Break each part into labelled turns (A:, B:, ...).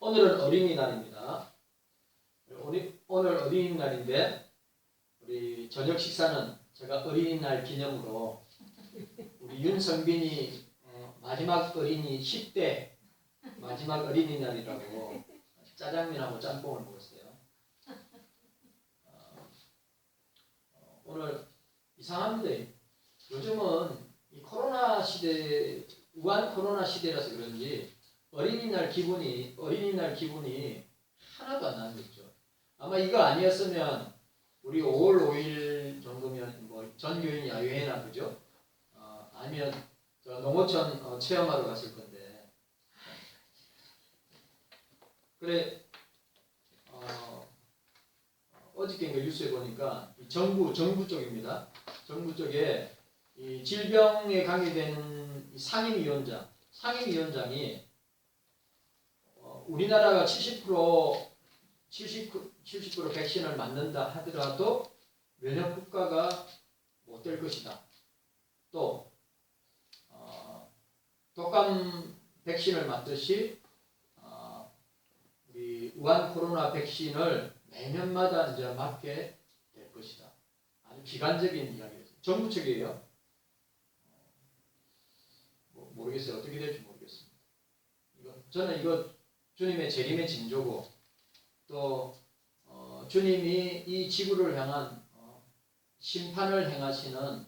A: 오늘은 어린이날입니다. 오늘 어린이날인데 우리 저녁 식사는 제가 어린이날 기념으로 우리 윤성빈이 마지막 어린이 10대 마지막 어린이날이라고 짜장면하고 짬뽕을 먹었어요. 오늘 이상합니다. 요즘은 이 코로나 시대, 우한 코로나 시대라서 그런지 어린이날 기분이 하나도 안 나죠. 아마 이거 아니었으면 우리 5월 5일 정도면 뭐 전교인 야유회나 그죠? 아니면 저 농어촌 체험하러 갔을 건데. 그래 어저께 뉴스에 보니까 정부 쪽입니다. 정부 쪽에 이 질병에 관계된 상임위원장이 우리나라가 70% 백신을 맞는다 하더라도 면역 국가가 못 될 것이다. 또 독감 백신을 맞듯이 우리 우한 코로나 백신을 매년마다 이제 맞게 될 것이다. 아주 기관적인 이야기였어요. 정부 측이에요. 모르겠어요. 어떻게 될지 모르겠습니다. 저는 이거 주님의 재림의 징조고 또 주님이 이 지구를 향한 심판을 행하시는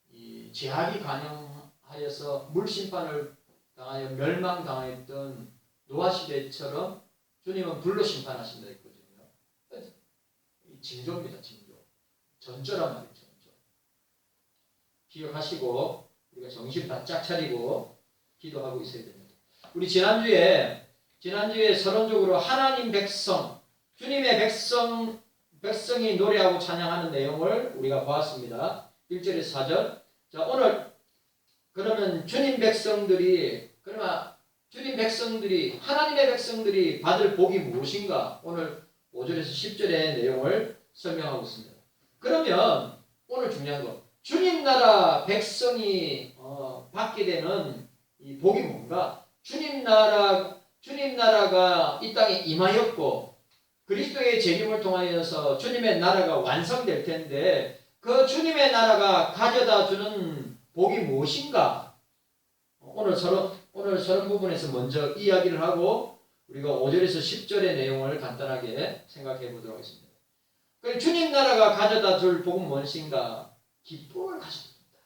A: 이 죄악이 관영하여서 물심판을 당하여 멸망당했던 노아 시대처럼 주님은 불로 심판하신다 했거든요. 징조입니다. 징조. 전조란 말이죠. 전조. 기억하시고 우리가 정신 바짝 차리고 기도하고 있어야 됩니다. 우리 지난주에 서론적으로 하나님 백성, 주님의 백성이 노래하고 찬양하는 내용을 우리가 보았습니다. 1절에서 4절. 자, 오늘 그러면 하나님의 백성들이 받을 복이 무엇인가? 오늘 5절에서 10절의 내용을 설명하고 있습니다. 그러면 오늘 중요한 거, 주님 나라 백성이 받게 되는 이 복이 뭔가? 주님 나라가 이 땅에 임하였고 그리스도의 재림을 통하여서 주님의 나라가 완성될 텐데 그 주님의 나라가 가져다 주는 복이 무엇인가? 오늘 서론 부분에서 먼저 이야기를 하고 우리가 5절에서 10절의 내용을 간단하게 생각해 보도록 하겠습니다. 주님 나라가 가져다 줄 복은 무엇인가? 기쁨을 가져다 준다.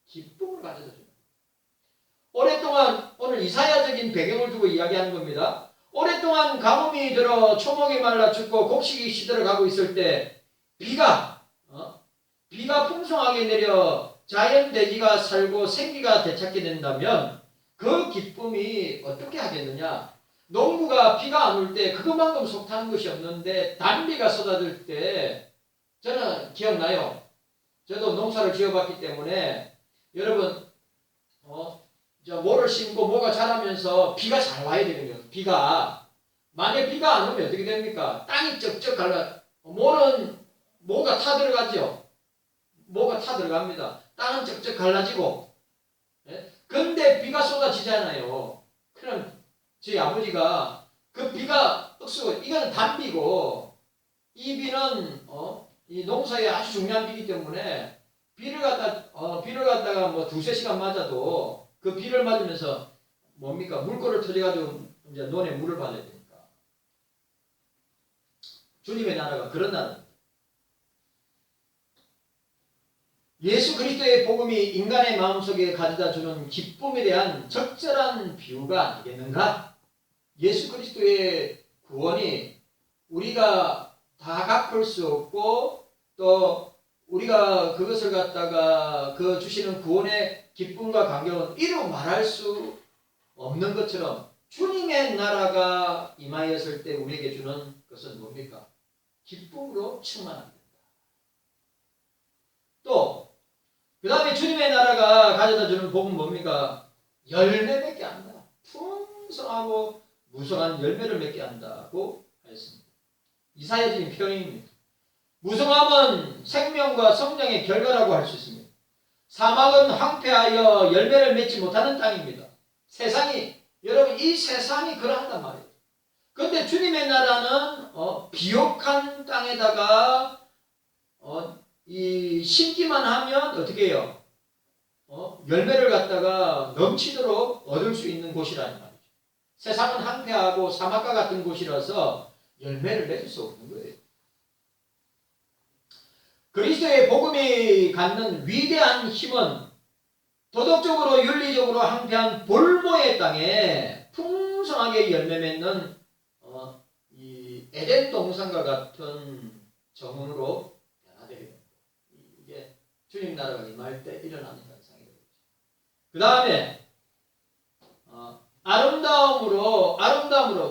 A: 기쁨을 가져다 준다. 오랫동안 오늘 이사야적인 배경을 두고 이야기하는 겁니다. 오랫동안 가뭄이 들어 초목이 말라 죽고 곡식이 시들어가고 있을 때 비가 풍성하게 내려 자연대기가 살고 생기가 되찾게 된다면 그 기쁨이 어떻게 하겠느냐? 농부가 비가 안 올 때 그것만큼 속 타는 것이 없는데 단비가 쏟아질 때 저는 기억나요. 저도 농사를 지어봤기 때문에 여러분 모를 심고 뭐가 자라면서 비가 잘 와야 되거든요. 만약 비가 안 오면 어떻게 됩니까? 땅이 쩍쩍 모가 타들어가죠. 모가 타들어갑니다. 땅은 쩍쩍 갈라지고. 근데 비가 쏟아지잖아요. 그럼 저희 아버지가 그 비가 이거는 단비고 이 비는 이 농사에 아주 중요한 비이기 때문에 비를 갖다가 뭐 2-3시간 맞아도 그 비를 맞으면서 뭡니까? 물꼬를 터져가지고 이제 논에 물을 받아야 되니까. 주님의 나라가 그런 나라입니다. 예수 그리스도의 복음이 인간의 마음속에 가져다 주는 기쁨에 대한 적절한 비유가 아니겠는가? 예수 그리스도의 구원이 우리가 다 갚을 수 없고 또 우리가 그것을 갖다가 그 주시는 구원의 기쁨과 감격은 이루 말할 수 없는 것처럼 주님의 나라가 임하였을 때 우리에게 주는 것은 뭡니까? 기쁨으로 충만합니다. 또 그 다음에 주님의 나라가 가져다 주는 복은 뭡니까? 열매맺게 한다. 풍성하고 무성한 열매를 맺게 한다고 하였습니다. 이사야적인 표현입니다. 무성함은 생명과 성장의 결과라고 할 수 있습니다. 사막은 황폐하여 열매를 맺지 못하는 땅입니다. 세상이 여러분 이 이 세상이 그러한단 말이에요. 그런데 주님의 나라는 비옥한 땅에다가 이 심기만 하면 어떻게 해요? 열매를 갖다가 넘치도록 얻을 수 있는 곳이라는 말이죠. 세상은 황폐하고 사막과 같은 곳이라서 열매를 맺을 수 없는 거예요. 그리스도의 복음이 갖는 위대한 힘은 도덕적으로 윤리적으로 황폐한 볼모의 땅에 풍성하게 열매 맺는 이 에덴 동산과 같은 정원으로 변화되게 됩니다. 이게 주님 나라가 임할 때 일어나는 현상이 되겠죠. 그 다음에 아름다움으로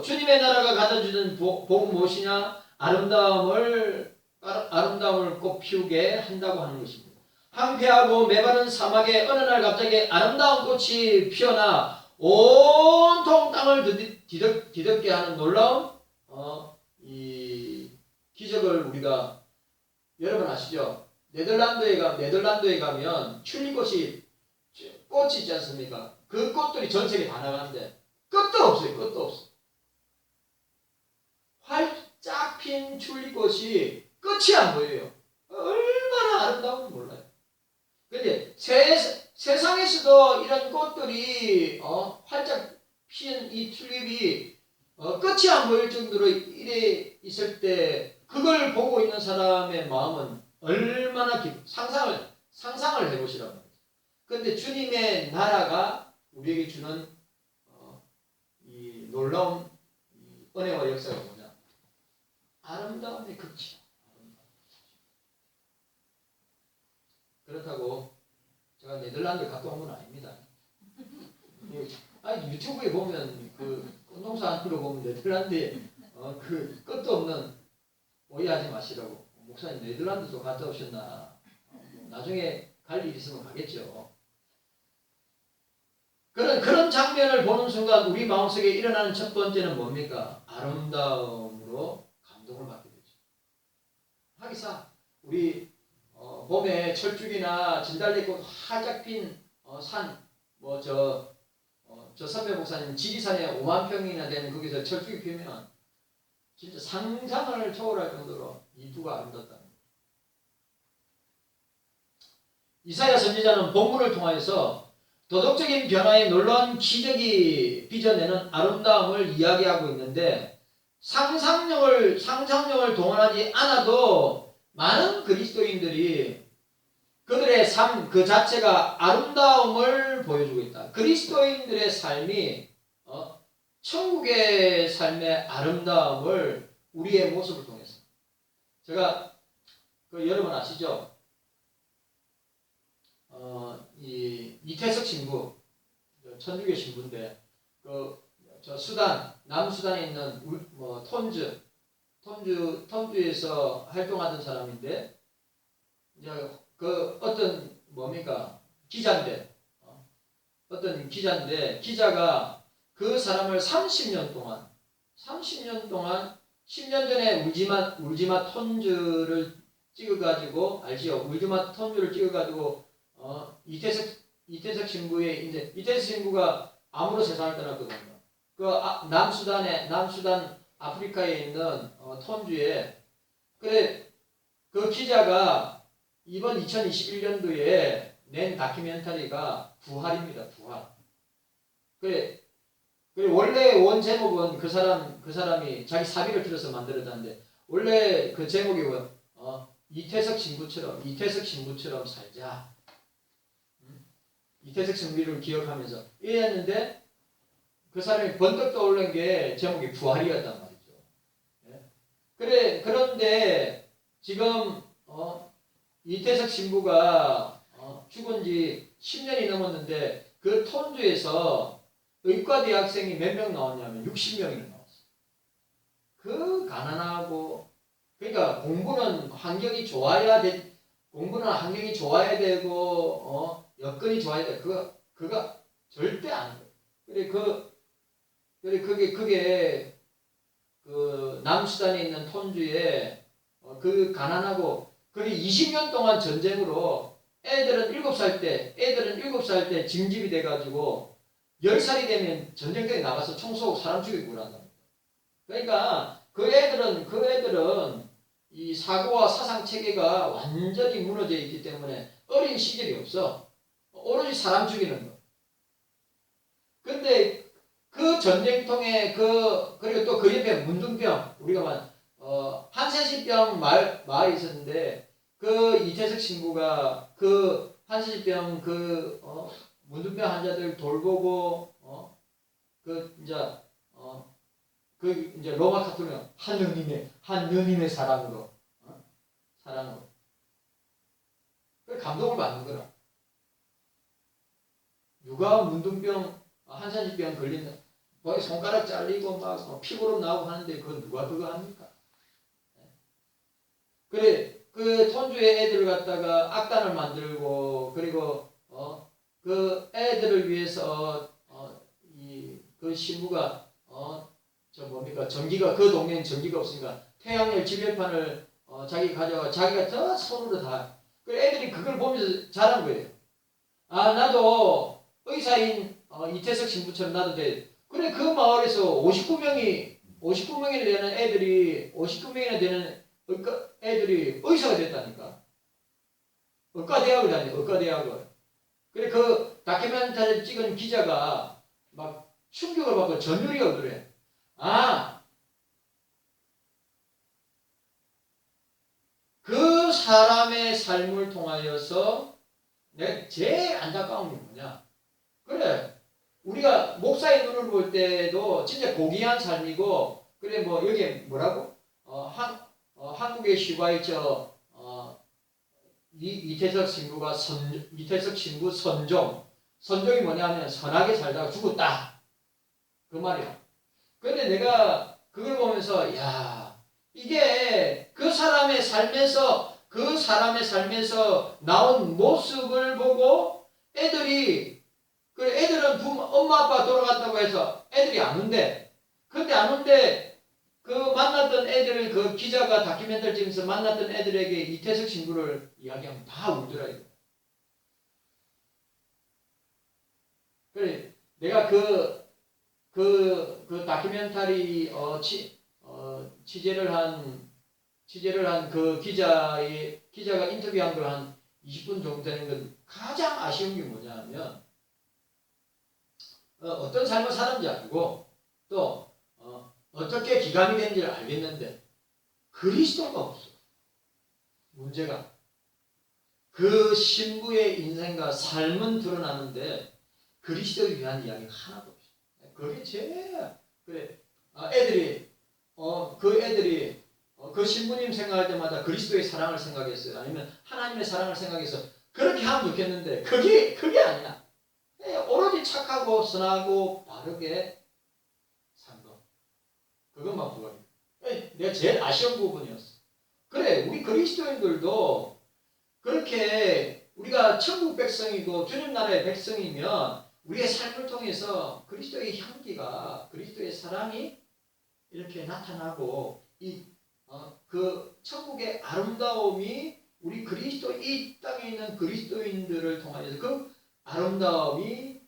A: 주님의 나라가 가져주는 복은 무엇이냐? 아름다움을 꽃 피우게 한다고 하는 것입니다. 황폐하고 메마른 사막에 어느 날 갑자기 아름다운 꽃이 피어나 온통 땅을 뒤덮게 하는 놀라운 이 기적을 우리가 여러분 아시죠? 네덜란드에 가면 튤립꽃이 있지 않습니까? 그 꽃들이 전 세계 다 나가는데 끝도 없어요. 끝도 없어. 활짝 핀 튤립꽃이 끝이 안 보여요. 얼마나 아름다운지 몰라요. 그런데 세상에서도 이런 꽃들이 활짝 핀 이 튤립이 끝이 안 보일 정도로 이래 있을 때 그걸 보고 있는 사람의 마음은 얼마나 상상을 해보시란 말이죠. 그런데 주님의 나라가 우리에게 주는 이 놀라운 이 은혜와 역사가 뭐냐? 아름다움의 극치다. 그렇다고 제가 네덜란드 갔다 온 건 아닙니다. 아니 유튜브에 보면 그 꽃농사 안으로 보면 네덜란드에 그 끝도 없는 오해하지 마시라고. 목사님 네덜란드도 갔다 오셨나? 나중에 갈 일 있으면 가겠죠. 그런 장면을 보는 순간 우리 마음속에 일어나는 첫 번째는 뭡니까? 아름다움으로 감동을 받게 되죠. 하기사 우리 봄에 철쭉이나 진달래꽃 활짝 핀 산, 저 선배 목사님 지리산에 5만 평이나 되는 거기서 철쭉이 피면 진짜 상상을 초월할 정도로 이쁘고 아름답다. 이사야 선지자는 본문을 통하여서 도덕적인 변화의 놀라운 기적이 빚어내는 아름다움을 이야기하고 있는데 상상력을 동원하지 않아도 많은 그리스도인들이 그들의 삶 그 자체가 아름다움을 보여주고 있다. 그리스도인들의 삶이 천국의 삶의 아름다움을 우리의 모습을 통해서 제가 여러분 아시죠? 이태석 신부 천주교 신부인데 저 남수단에 있는 톤주에서 활동하던 사람인데 이제 어떤 기자인데 기자가 그 사람을 30년 동안 10년 전에 울지마 톤주를 찍어가지고 알지요? 울지마 톤주를 찍어가지고 이태석 신부의 이제 이태석 신부가 암으로 세상을 떠났거든요. 남수단 아프리카에 있는 톤주에 그 기자가 이번 2021년도에 낸 다큐멘터리가 부활입니다. 부활. 원래 원 제목은 그 사람이 자기 사비를 들여서 만들었다는데 원래 그 제목이 이태석 신부처럼 살자. 이태석 신부를 기억하면서 이랬는데 그 사람이 번뜩 떠오른 게 제목이 부활이었단 말이죠. 그런데 지금 이태석 신부가 죽은 지 10년이 넘었는데 그 톤주에서 의과 대학생이 몇 명 나왔냐면 60명이나 나왔어요. 그 가난하고 그러니까 공부는 환경이 좋아야 되고 여건이 좋아야 돼. 그가 절대 안 돼. 그게 그 남수단에 있는 톤주에 그 가난하고 20년 동안 전쟁으로 애들은 7살 때 징집이 돼가지고 10살이 되면 전쟁터에 나가서 총 쏘고 사람 죽이고 그런다. 그러니까 그 애들은 이 사고와 사상 체계가 완전히 무너져 있기 때문에 어린 시절이 없어. 오로지 사람 죽이는 거. 근데 그 전쟁통에 그리고 또 그 옆에 문둥병, 우리가 한세시병 마을이 있었는데, 그 이태석 신부가 그 한세시병 문둥병 환자들 돌보고, 이제 로마 카톨릭 한 누님의 사랑으로, 사랑으로. 그 감동을 받는 거라. 누가 문둥병, 한산시병 걸리는, 손가락 잘리고 막 피부로 나오고 하는데 누가 그거 합니까? 그래, 그 톤주의 애들을 갖다가 악단을 만들고, 그리고 그 애들을 위해서 그 신부가 전기가, 그 동네엔 전기가 없으니까 태양열 지뢰판을 자기 가져가 자기가 저 손으로 다. 그 애들이 그걸 보면서 잘한 거예요. 아, 나도 의사인 이태석 신부처럼 나도 돼. 그래, 그 마을에서 59명이 되는 애들이, 59명이나 되는 애들이 의사가 됐다니까. 의과대학을 다녀, 의과대학을. 그래, 그 다큐멘터리를 찍은 기자가 막 충격을 받고 전율이 오더래. 아, 그 사람의 삶을 통하여서 내 제일 안타까운 게 뭐냐? 그래, 우리가 목사의 눈을 볼 때도 진짜 고귀한 삶이고, 그래, 여기에 뭐라고? 한국의 슈바이처 이태석 신부 선종이 뭐냐면 선하게 살다가 죽었다, 그 말이야. 근데 내가 그걸 보면서, 야, 이게 그 사람의 삶에서 나온 모습을 보고 애들은 엄마 아빠 돌아갔다고 해서 애들이 안 온대. 근데 안 온대. 그 만났던 애들을, 그 기자가 다큐멘터리 찍으면서 만났던 애들에게 이태석 신부를 이야기하면 다 울더라, 이거. 그래, 내가 그 다큐멘터리 취재를 한 그 기자가 인터뷰한 걸 한 20분 정도 되는 건 가장 아쉬운 게 뭐냐면, 어떤 삶을 살았는지 알고 또 어떻게 기감이 되는지를 알겠는데 그리스도가 없어. 문제가 그 신부의 인생과 삶은 드러나는데 그리스도에 대한 이야기가 하나도 없어. 그게 제일 그래. 애들이 그 신부님 생각할 때마다 그리스도의 사랑을 생각했어요. 아니면 하나님의 사랑을 생각해서 그렇게 하면 좋겠는데 그게 아니야. 오로지 착하고 선하고 바르게 산 거. 그것만 부활이야. 내가 제일 아쉬운 부분이었어. 그래, 우리 그리스도인들도 그렇게 우리가 천국 백성이고 주님 나라의 백성이면 우리의 삶을 통해서 그리스도의 향기가, 그리스도의 사랑이 이렇게 나타나고, 그 천국의 아름다움이 우리 이 땅에 있는 그리스도인들을 통하여서 그 아름다움이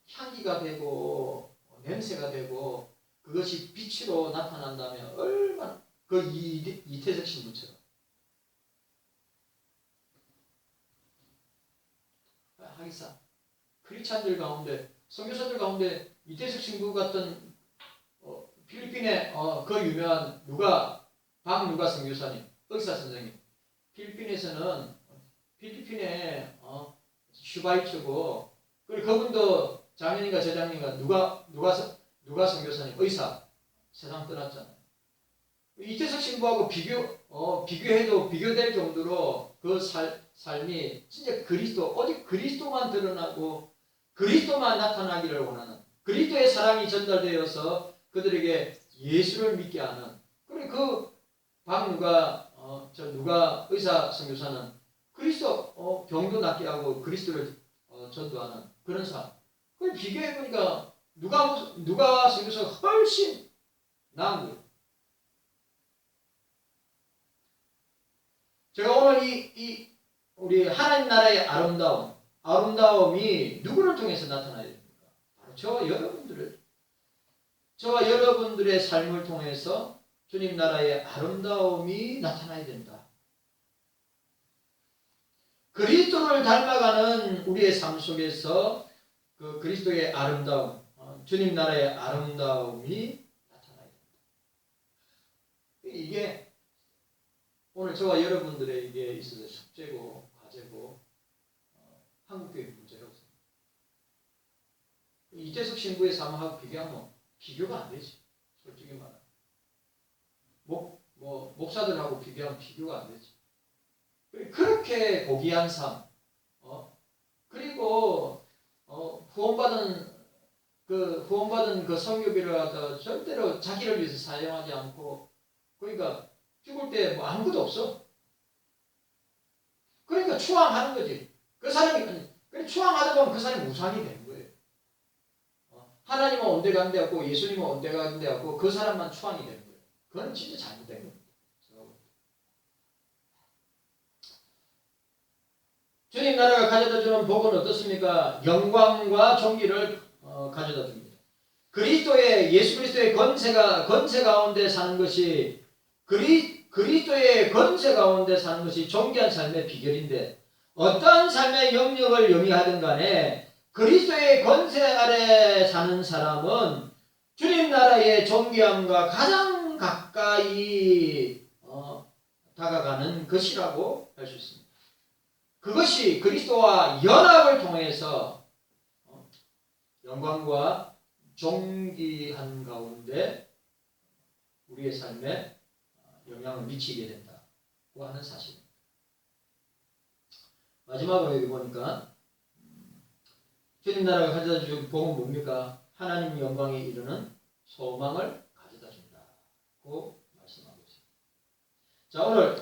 A: 향기가 되고 냄새가 되고 그것이 빛으로 나타난다면 얼마나, 그 이태석 신부처럼. 하기사 크리스찬들 가운데, 선교사들 가운데 이태석 신부 같은 필리핀의 그 유명한 박누가 선교사님, 의사 선생님. 필리핀의 슈바이처고, 그리고 그분도 작년인가 재작년인가 누가 선교사님, 의사, 세상 떠났잖아요. 이태석 신부하고 비교해도 비교될 정도로 그 삶이 진짜 오직 그리스도만 드러나고 그리스도만 나타나기를 원하는, 그리스도의 사랑이 전달되어서 그들에게 예수를 믿게 하는. 그리고 그 누가 의사 선교사는 그리스도 병도 낫게 하고 그리스도를 전도하는 그런 사람. 그걸 비교해 보니까 누가 선교사가 훨씬 나은 거예요. 제가 오늘 우리 하나님 나라의 아름다움이 누구를 통해서 나타나야 됩니까? 바로 저와 여러분들의 삶을 통해서 주님 나라의 아름다움이 나타나야 된다. 그리스도를 닮아가는 우리의 삶 속에서 그 그리스도의 아름다움, 주님 나라의 아름다움이 나타나야 된다. 이게 오늘 저와 여러분들에게 있어서 숙제고 과제고 한국교회 문제라고 생각합니다. 이재석 신부의 삶하고 비교하면 비교가 안 되지. 솔직히 말하면. 목사들하고 비교하면 비교가 안 되지. 그렇게 고귀한 삶, 그리고 후원받은 그 성교비를 갖다가 절대로 자기를 위해서 사용하지 않고, 그러니까 죽을 때 뭐 아무것도 없어. 그러니까 추앙하는 거지. 그 사람이 추앙하다 보면 그 사람이 우상이 되는 거예요. 하나님은 온데간데 없고 예수님은 온데간데 없고 그 사람만 추앙이 되는 거예요. 그건 진짜 잘못된 겁니다. 주님 나라가 가져다 주는 복은 어떻습니까? 영광과 존귀를 가져다 줍니다. 예수 그리스도의 권세 가운데 사는 것이 그리스도의 권세 가운데 사는 것이 존귀한 삶의 비결인데, 어떠한 삶의 영역을 영위하든 간에 그리스도의 권세 아래 사는 사람은 주님 나라의 존귀함과 가장 가까이 다가가는 것이라고 할 수 있습니다. 그것이 그리스도와 연합을 통해서 영광과 존귀한 가운데 우리의 삶에 영향을 미치게 된다고 하는 사실입니다. 마지막으로 여기 보니까 주님 나라가 가져다 준 복은 뭡니까? 하나님 영광에 이르는 소망을 가져다 준다고 말씀하고 있습니다. 자, 오늘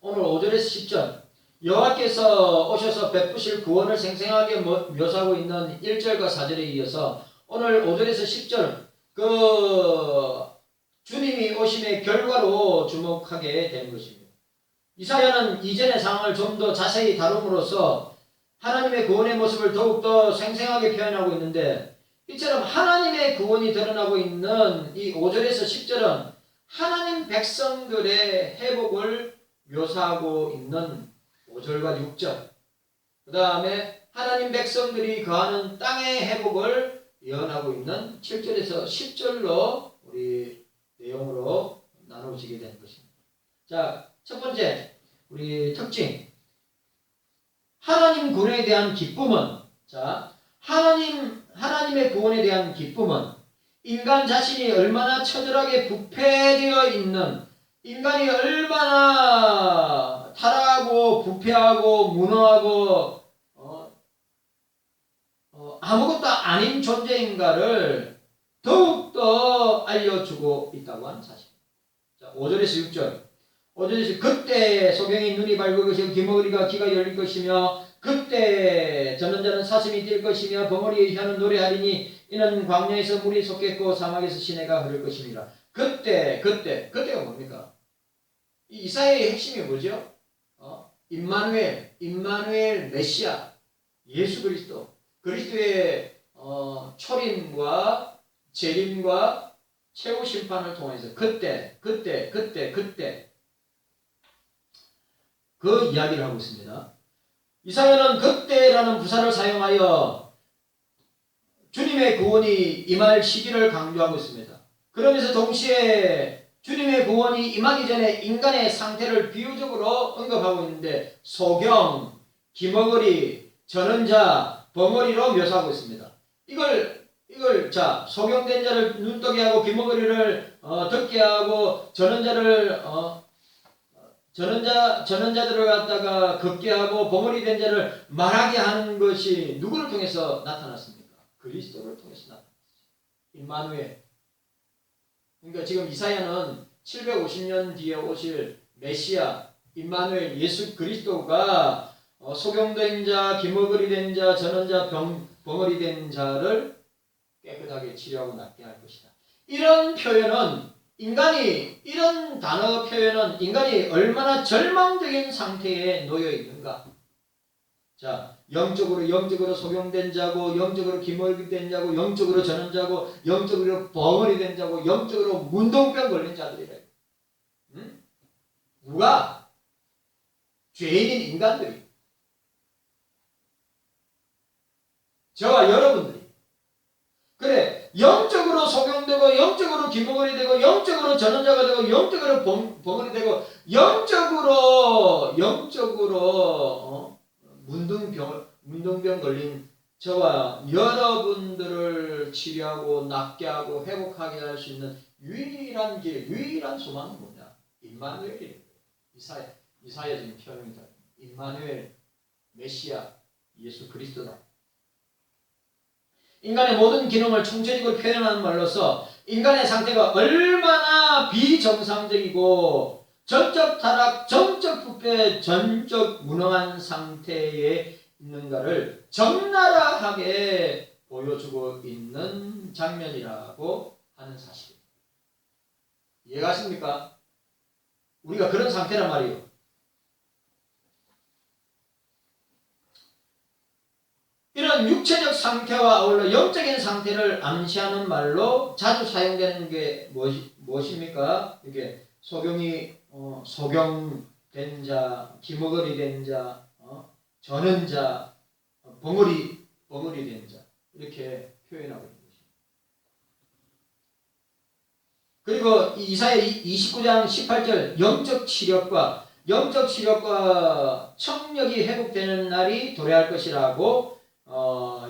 A: 5절에서 10절, 여호와께서 오셔서 베푸실 구원을 생생하게 묘사하고 있는 1절과 4절에 이어서 오늘 5절에서 10절 그 주님이 오심의 결과로 주목하게 된 것입니다. 이사야는 이전의 상황을 좀 더 자세히 다룸으로써 하나님의 구원의 모습을 더욱더 생생하게 표현하고 있는데, 이처럼 하나님의 구원이 드러나고 있는 이 5절에서 10절은 하나님 백성들의 회복을 묘사하고 있는 5절과 6절, 그 다음에 하나님 백성들이 거하는 땅의 회복을 예언하고 있는 7절에서 10절로 우리 내용으로 나누어지게 되는 것입니다. 자, 첫 번째 우리 특징, 하나님 구원에 대한 기쁨은, 하나님의 구원에 대한 기쁨은 인간 자신이 얼마나 처절하게 부패되어 있는, 인간이 얼마나 타락하고 부패하고 무너하고 아무것도 아닌 존재인가를 더욱더 알려주고 있다고 하는 사실. 자, 5절에서 6절. 5절에서 그때 소경이 눈이 밝을 것이요 기머리가 귀가 열릴 것이며, 그때 저는 자는 사슴이 뛸 것이며 벙어리의 혀는 노래하리니 이는 광야에서 물이 솟겠고 사막에서 시내가 흐를 것입니다. 그때가 뭡니까? 이사야의 핵심이 뭐죠? 임마누엘 메시아, 예수 그리스도의 초림과 재림과 최후 심판을 통해서 그때 그 이야기를 하고 있습니다. 이사야는 그때라는 부사를 사용하여 주님의 구원이 임할 시기를 강조하고 있습니다. 그러면서 동시에 주님의 구원이 임하기 전에 인간의 상태를 비유적으로 언급하고 있는데, 소경, 기머거리, 저는자, 벙어리로 묘사하고 있습니다. 이걸 소경된 자를 눈뜨게 하고 기머거리를 듣게 하고 전원자들을 갖다가 걷게 하고 벙어리 된 자를 말하게 하는 것이 누구를 통해서 나타났습니까? 그리스도를 통해서 나타났어요. 임마누엘. 그러니까 지금 이사야는 750년 뒤에 오실 메시아, 임마누엘, 예수 그리스도가 소경된 자, 기머거리 된 자, 전원자, 벙어리 된 자를 깨끗하게 치료하고 낫게 할 것이다. 이런 단어 표현은 인간이 얼마나 절망적인 상태에 놓여 있는가. 자, 영적으로 소경된 자고, 영적으로 기머리된 자고, 영적으로 저는 자고, 영적으로 벙어리 된 자고, 영적으로 문둥병 걸린 자들이래. 응? 누가? 죄인인 인간들이. 저와 여러분들이. 그래, 영적으로 소경되고, 영적으로 기머리 되고, 영적으로 저는 자가 되고, 영적으로 벙어리 되고, 영적으로 문둥병 걸린 저와 여러분들을 치료하고 낫게 하고 회복하게 할 수 있는 유일한 길, 유일한 소망은 뭐냐? 임마누엘이에요. 이사야 지금 표현입니다. 임마누엘, 메시아, 예수 그리스도다. 인간의 모든 기능을 총체적으로 표현하는 말로서 인간의 상태가 얼마나 비정상적이고 전적 타락, 전적 부패, 전적 무능한 상태에 있는가를 적나라하게 보여주고 있는 장면이라고 하는 사실입니다. 이해가십니까? 우리가 그런 상태란 말이에요. 이런 육체적 상태와 아울러 영적인 상태를 암시하는 말로 자주 사용되는 게 무엇입니까? 이게 소경된 자, 기머거리 된 자, 저는 자, 벙어리 된 자, 이렇게 표현하고 있는 것입니다. 그리고 이사야 29장 18절 영적 치력과 청력이 회복되는 날이 도래할 것이라고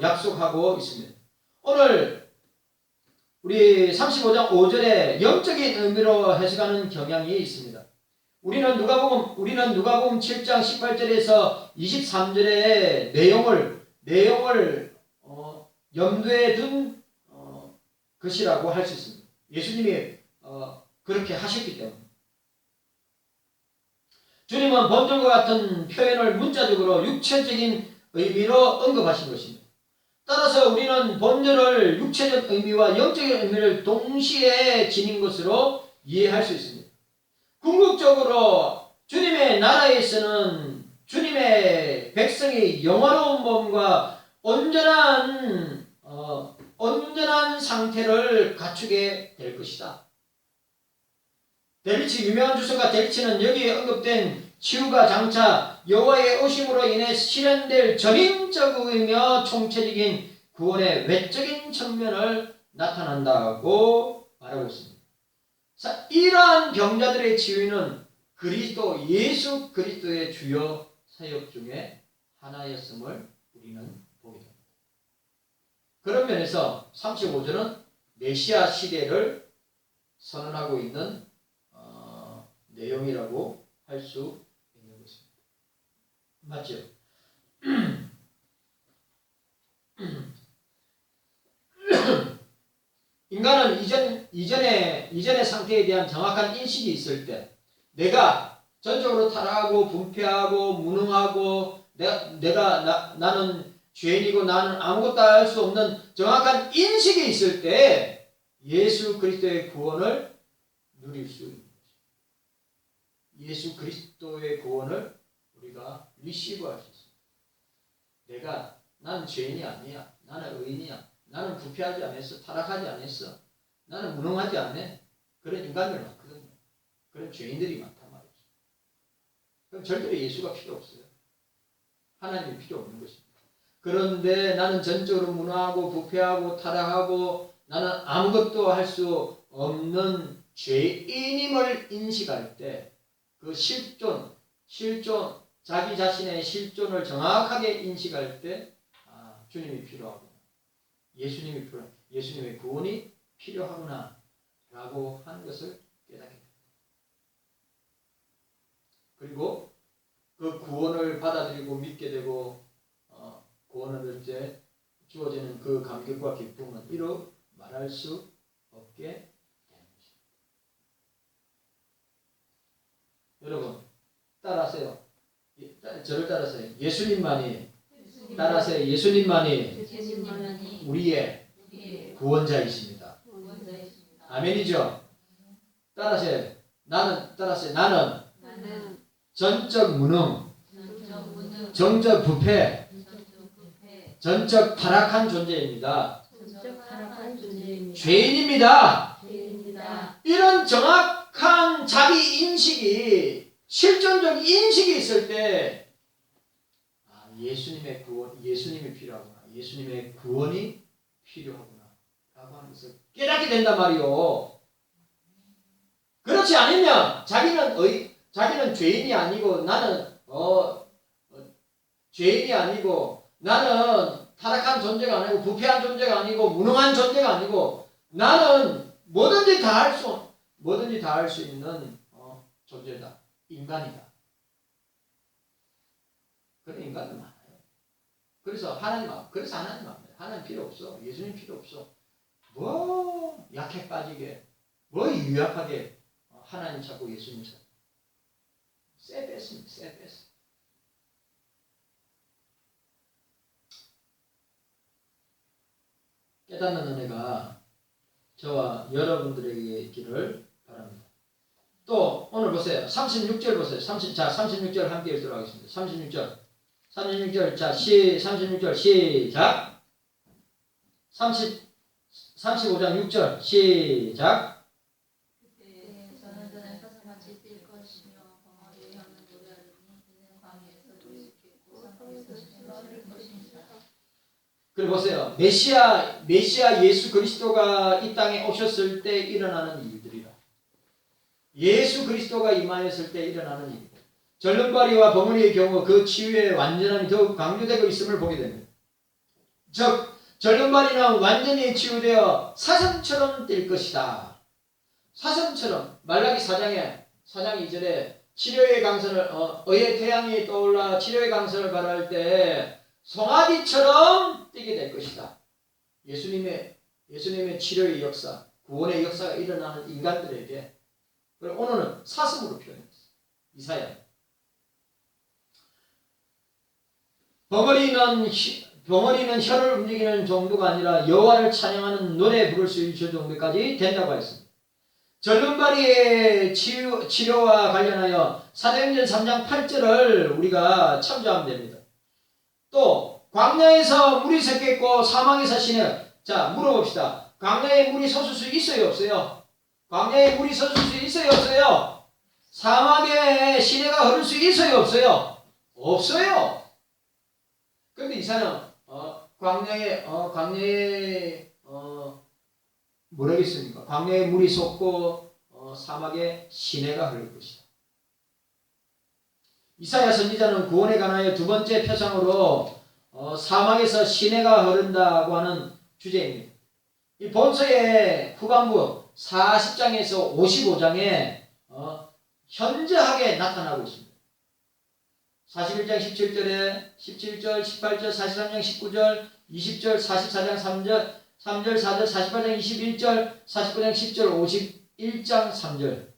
A: 약속하고 있습니다. 오늘 우리 35장 5절에 영적인 의미로 해석하는 경향이 있습니다. 우리는 누가복음 7장 18절에서 23절의 내용을 염두에 둔 것이라고 할 수 있습니다. 예수님이 그렇게 하셨기 때문에. 주님은 본절과 같은 표현을 문자적으로 육체적인 의미로 언급하신 것입니다. 따라서 우리는 본절을 육체적 의미와 영적인 의미를 동시에 지닌 것으로 이해할 수 있습니다. 궁극적으로 주님의 나라에서는 주님의 백성이 영화로운 몸과 온전한 상태를 갖추게 될 것이다. 유명한 주석가 데비치는 여기에 언급된 치유가 장차 여호와의 오심으로 인해 실현될 전인적이며 총체적인 구원의 외적인 측면을 나타난다고 말하고 있습니다. 이러한 병자들의 치유는 예수 그리스도의 주요 사역 중에 하나였음을 우리는 보게 됩니다. 그런 면에서 35절은 메시아 시대를 선언하고 있는 내용이라고 할 수 있는 것입니다. 맞죠? 인간은 이전의 상태에 대한 정확한 인식이 있을 때 내가 전적으로 타락하고 분패하고 무능하고 나는 죄인이고 나는 아무것도 할 수 없는 정확한 인식이 있을 때 예수 그리스도의 구원을 누릴 수 있는 것입니다. 예수 그리스도의 구원을 우리가 리시브할 수 있습니다. 나는 죄인이 아니야. 나는 의인이야. 나는 부패하지 않았어. 타락하지 않았어. 나는 무능하지 않네. 그런 인간들 많거든요. 그런 죄인들이 많단 말이죠. 그럼 절대로 예수가 필요 없어요. 하나님이 필요 없는 것입니다. 그런데 나는 전적으로 무능하고 부패하고 타락하고 나는 아무것도 할 수 없는 죄인임을 인식할 때 그 자기 자신의 실존을 정확하게 인식할 때 주님이 필요하구나. 예수님의 구원이 필요하구나 라고 하는 것을 깨닫게 됩니다. 그리고 그 구원을 받아들이고 믿게 되고 구원을 얻을 때 주어지는 그 감격과 기쁨은 이루 말할 수 없게 되는 것입니다. 여러분 따라하세요. 저를 따라서요. 예수님만이 우리의 구원자이십니다. 아멘이죠? 나는 전적 무능, 정적 부패, 전적 타락한 존재입니다. 죄인입니다. 이런 정확한 자기 인식이, 실존적 인식이 있을 때 예수님의 구원, 예수님이 필요하구나, 예수님의 구원이 필요하구나 라고 하는 것을 깨닫게 된단 말이요. 그렇지 않으면 자기는 죄인이 아니고 나는 죄인이 아니고 나는 타락한 존재가 아니고 부패한 존재가 아니고 무능한 존재가 아니고 나는 뭐든지 다 할 수 있는 존재다. 인간이다. 그런 인간들 많아요. 그래서 하나님 필요 없어. 예수님 필요 없어. 뭐 약해 빠지게, 뭐 유약하게 하나님 찾고 예수님 찾고. 쎄 뺐습니다. 쎄 뺐어. 깨닫는 은혜가 저와 여러분들에게 있기를 바랍니다. 또 오늘 보세요. 36절 보세요. 36절 함께 읽도록 하겠습니다. 36절. 자, 36절 시작. 35장 6절 시작. 그리고 보세요. 메시아 예수 그리스도가 이 땅에 오셨을 때 일어나는 일들이라. 예수 그리스도가 임하였을 때 일어나는 일. 절름발이와 벙어리의 경우 그 치유의 완전함이 더욱 강조되고 있음을 보게 됩니다. 즉 절름발이는 완전히 치유되어 사슴처럼 뛸 것이다. 사슴처럼 말라기 4장 2절에 치료의 강선을 의의 태양이 떠올라 치료의 강선을 발할 때 송아지처럼 뛰게 될 것이다. 예수님의 치료의 역사, 구원의 역사가 일어나는 인간들에게. 그리고 오늘은 사슴으로 표현했어요. 이사야. 벙어리는 혀를 움직이는 정도가 아니라 여호와를 찬양하는 노래 부를 수 있을 정도까지 된다고 했습니다. 절름발이의 치료와 관련하여 사도행전 3장 8절을 우리가 참조하면 됩니다. 또 광야에서 물이 섞였고 사막에서 시내. 자, 물어봅시다. 광야에 물이 솟을 수 있어요, 없어요? 광야에 물이 솟을 수 있어요, 없어요? 사막에 시내가 흐를 수 있어요, 없어요? 없어요. 그런데 이사는 광야에 뭐라겠습니까? 광야에 물이 솟고 사막에 시내가 흐를 것이다. 이사야 선지자는 구원에 관하여 두 번째 표상으로 사막에서 시내가 흐른다고 하는 주제입니다. 이 본서의 후반부 40장에서 55장에 현저하게 나타나고 있습니다. 41장 17절에 17절, 18절, 43장 19절, 20절, 44장 3절, 4절, 48장 21절, 49장 10절, 51장 3절.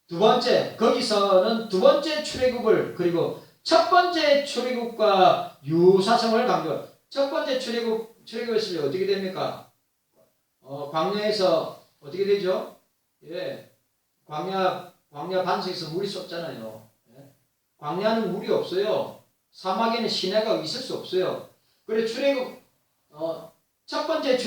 A: 두 번째, 거기서는 두 번째 출애굽을 그리고 첫 번째 출애굽과 유사성을 강조. 첫 번째 출애굽했을 때 어떻게 됩니까? 광야에서 어떻게 되죠? 예, 광야 반석에서 물이 쏟잖아요. 예? 광야는 물이 없어요. 사막에는 시내가 있을 수 없어요. 그래 첫 번째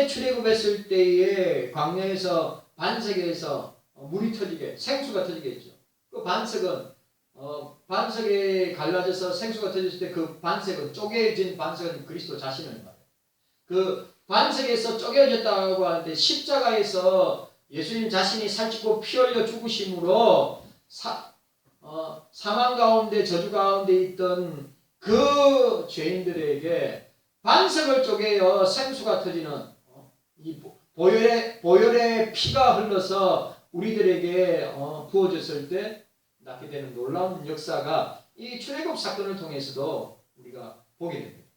A: 출애굽했을 때에 광야에서 반석에서 물이 터지게 생수가 터지겠죠. 그 반석은 반석에 갈라져서 생수가 터졌을 때 그 반석은 쪼개진 반석은 그리스도 자신을 말해요. 그 반석에서 쪼개졌다고 하는데 십자가에서 예수님 자신이 살찌고 피 흘려 죽으심으로 사망 가운데 저주 가운데 있던 그 죄인들에게 반석을 쪼개어 생수가 터지는 이 보혈의 피가 흘러서 우리들에게 부어졌을 때 낳게 되는 놀라운 역사가 이 출애굽 사건을 통해서도 우리가 보게 됩니다.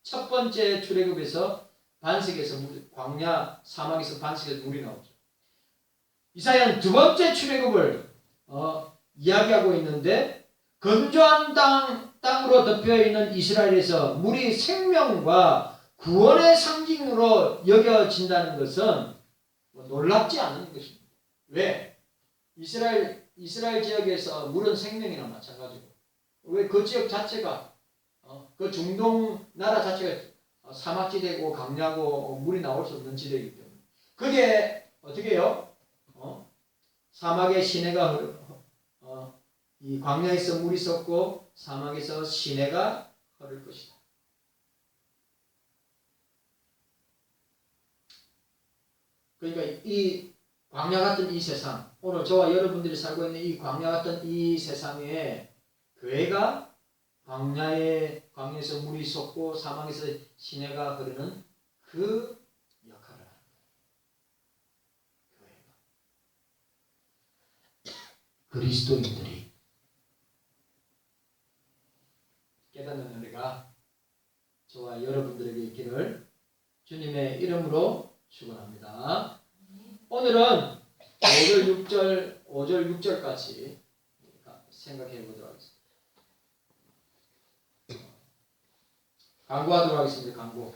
A: 첫 번째 출애굽에서 반석에서 광야 사막에서 반석에서 물이 나오죠. 이사야는 두 번째 출애굽을 이야기하고 있는데 건조한 땅으로 덮여있는 이스라엘에서 물이 생명과 구원의 상징으로 여겨진다는 것은 놀랍지 않은 것입니다. 왜? 이스라엘 이스라엘 지역에서 물은 생명이나 마찬가지고 왜 그 지역 자체가 그 중동 나라 자체가 사막지대고 강야고 물이 나올 수 없는 지대이기 때문에 그게 어떻게 해요? 사막에 시내가 이 광야에서 물이 솟고 사막에서 시내가 흐를 것이다. 그러니까 이 광야 같은 이 세상, 오늘 저와 여러분들이 살고 있는 이 광야 같은 이 세상에 교회가 광야에서 물이 솟고 사막에서 시내가 흐르는 그 역할을 하는 거예요. 교회가. 그리스도인들이 깨닫는 은혜가 저와 여러분들에게 있기를 주님의 이름으로 축원합니다. 오늘은 5절 6절까지 생각해 보도록 하겠습니다. 광고하도록 하겠습니다. 광고.